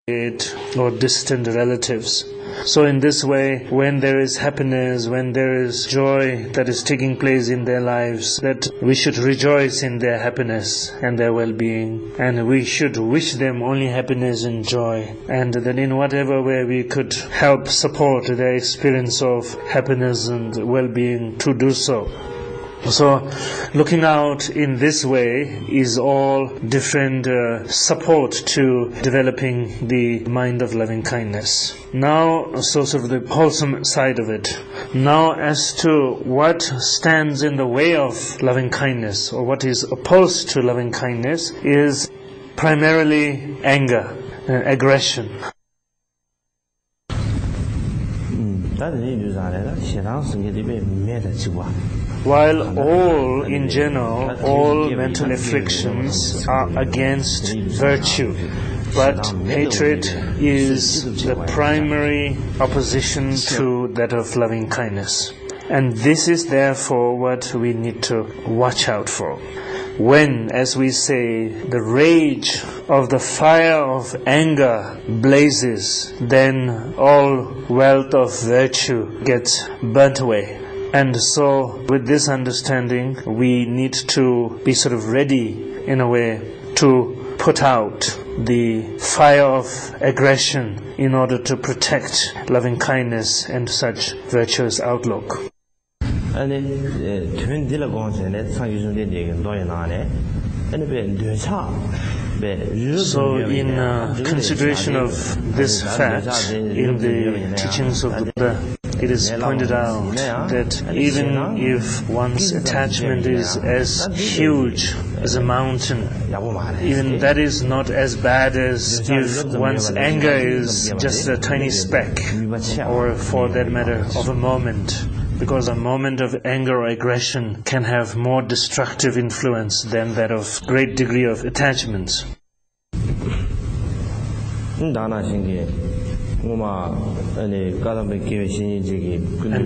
or distant relatives. So in this way, when there is happiness, when there is joy that is taking place in their lives, that we should rejoice in their happiness and their well-being, and we should wish them only happiness and joy, and that in whatever way we could help support their experience of happiness and well-being, to do so. So looking out in this way is all different support to developing the mind of loving kindness. Now, so sort of the wholesome side of it. Now, as to what stands in the way of loving kindness, or what is opposed to loving kindness, is primarily anger and aggression. While all, in general, all mental afflictions are against virtue, but hatred is the primary opposition to that of loving kindness. And this is therefore what we need to watch out for. When, as we say, the rage of the fire of anger blazes, then all wealth of virtue gets burnt away. And so, with this understanding, we need to be sort of ready, in a way, to put out the fire of aggression in order to protect loving kindness and such virtuous outlook. So in consideration of this fact, in the teachings of the Buddha, it is pointed out that even if one's attachment is as huge as a mountain, even that is not as bad as if one's anger is just a tiny speck, or for that matter, of a moment. Because a moment of anger or aggression can have more destructive influence than that of great degree of attachment. And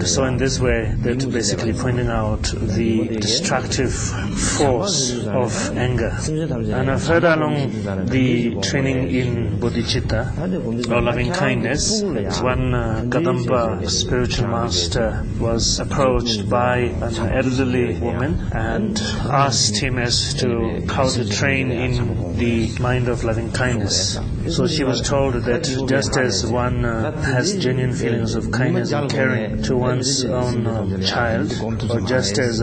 so in this way, that basically pointing out the destructive force of anger. And further along the training in Bodhicitta, or loving kindness, one Karmapa spiritual master was approached by an elderly woman and asked him as to how to train in the mind of loving kindness. So she was told that just as one has genuine feelings of kindness and caring to one's own child, or just as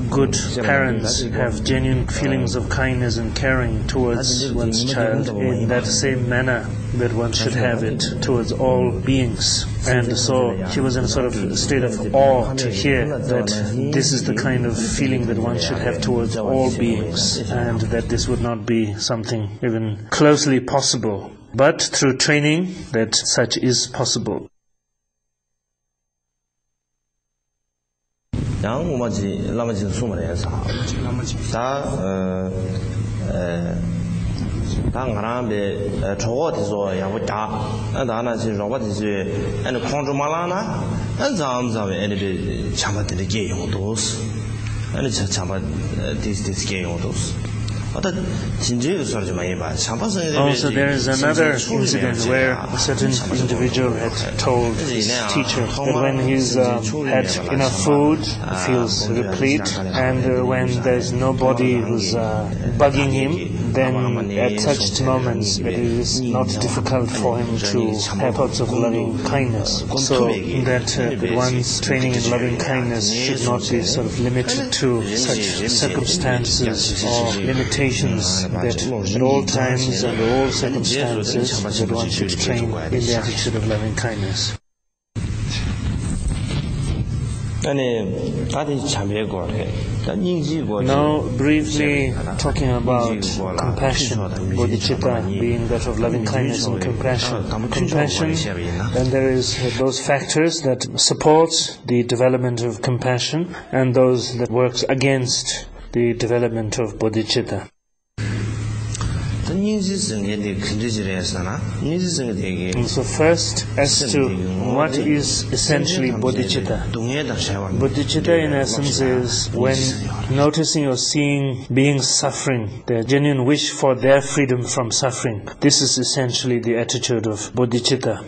good parents have genuine feelings of kindness and caring towards one's child, in that same manner that one should have it towards all beings. And so she was in a sort of state of awe to hear that this is the kind of feeling that one should have towards all beings, and that this would not be something even closely possible. But through training, that such is possible. Also, there is another incident where a certain individual had told his teacher that when he's had enough food, feels replete, and when there's nobody who's bugging him, then at such moments it is not difficult for him to have thoughts of loving kindness. So that one's training in loving kindness should not be sort of limited to such circumstances or limitations, that at all times and all circumstances that one should train in the attitude of loving kindness. Now, briefly talking about compassion, Bodhicitta being that of loving kindness and compassion. Compassion, then there is those factors that support the development of compassion and those that works against the development of bodhicitta. So first, as to what is essentially bodhicitta. Bodhicitta in essence is when noticing or seeing beings suffering, their genuine wish for their freedom from suffering. This is essentially the attitude of bodhicitta.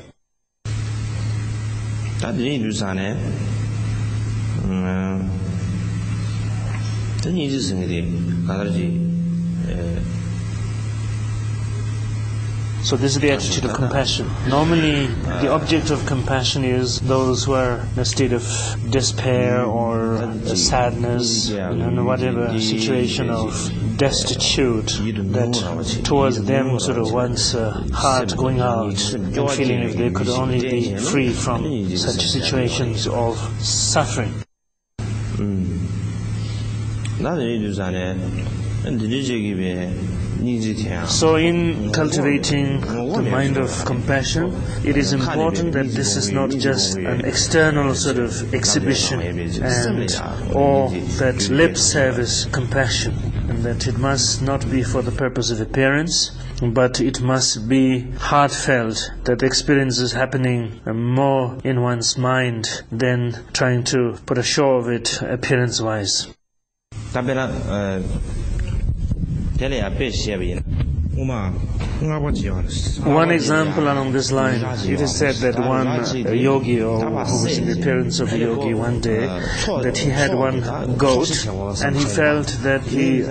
So this is the attitude of compassion. Normally, the object of compassion is those who are in a state of despair or sadness, in whatever situation of destitute, that towards them sort of wants a heart going out and feeling if they could only be free from such situations of suffering. So in cultivating the mind of compassion, it is important that this is not just an external sort of exhibition or that lip service compassion, and that it must not be for the purpose of appearance, but it must be heartfelt, that the experience is happening more in one's mind than trying to put a show of it appearance-wise. One example along this line, it is said that one yogi, or who was in the appearance of a yogi one day, that he had one goat and he felt that he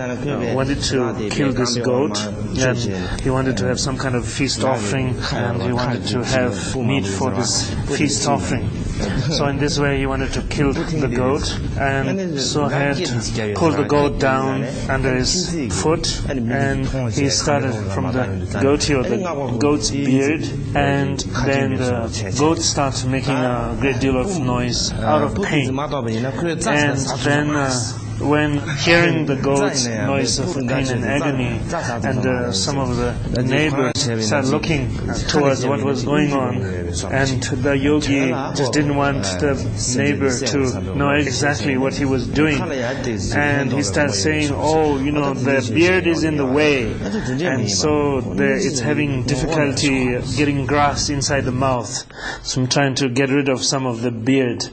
wanted to kill this goat, and he wanted to have some kind of feast offering, and he wanted to have meat for this feast offering. So in this way he wanted to kill the goat, and so had pulled the goat down under his foot, and he started from the goatee or the goat's beard, and then the goat starts making a great deal of noise out of pain. And then when hearing the goat's noise of pain and agony, and some of the neighbors started looking towards what was going on, and the yogi just didn't want the neighbor to know exactly what he was doing, and he started saying, oh, the beard is in the way, and so it's having difficulty getting grass inside the mouth, so I'm trying to get rid of some of the beard.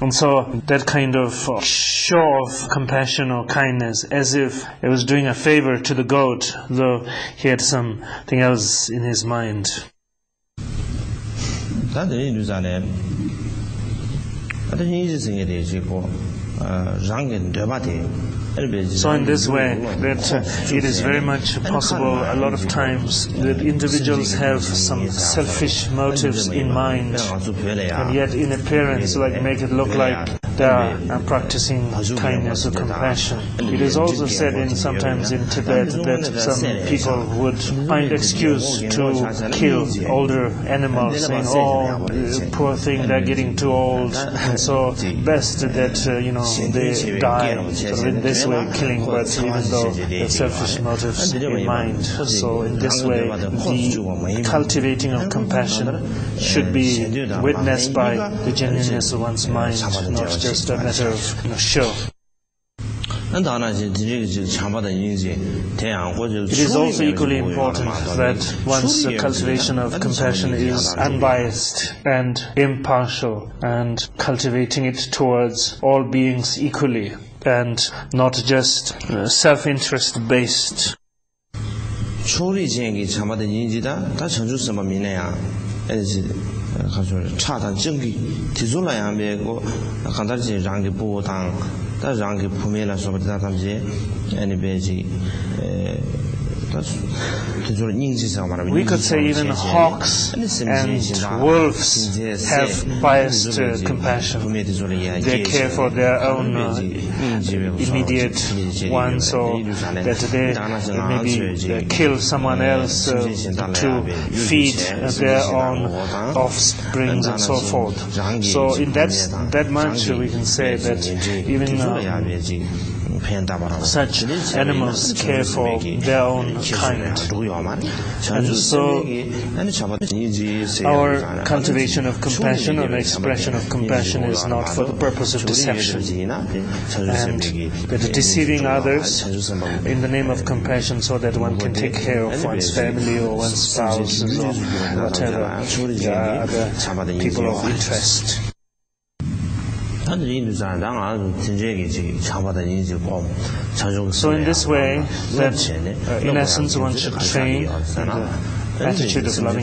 And so that kind of show of compassion or kindness, as if it was doing a favor to the goat, though he had something else in his mind. So in this way, that it is very much possible a lot of times that individuals have some selfish motives in mind, and yet in appearance make it look like they are practicing kindness or compassion. It is also said sometimes in Tibet that some people would find excuse to kill older animals, saying, oh, poor thing, they're getting too old, and so best that they die. So in this way, killing, but even though the selfish motives in mind. So in this way, the cultivating of compassion should be witnessed by the genuineness of one's mind, not just a matter of show. It is also equally important that one's cultivation of compassion is unbiased and impartial, and cultivating it towards all beings equally, and not just self-interest based. We could say even hawks and wolves have biased compassion. They care for their own immediate ones, or that they maybe kill someone else to feed their own offsprings and so forth. So in that much we can say that even such animals care for their own kind. And so our cultivation of compassion or expression of compassion is not for the purpose of deception and deceiving others in the name of compassion so that one can take care of one's family or one's spouses or whatever other people of interest. So in this way, that in essence one should train the attitude of loving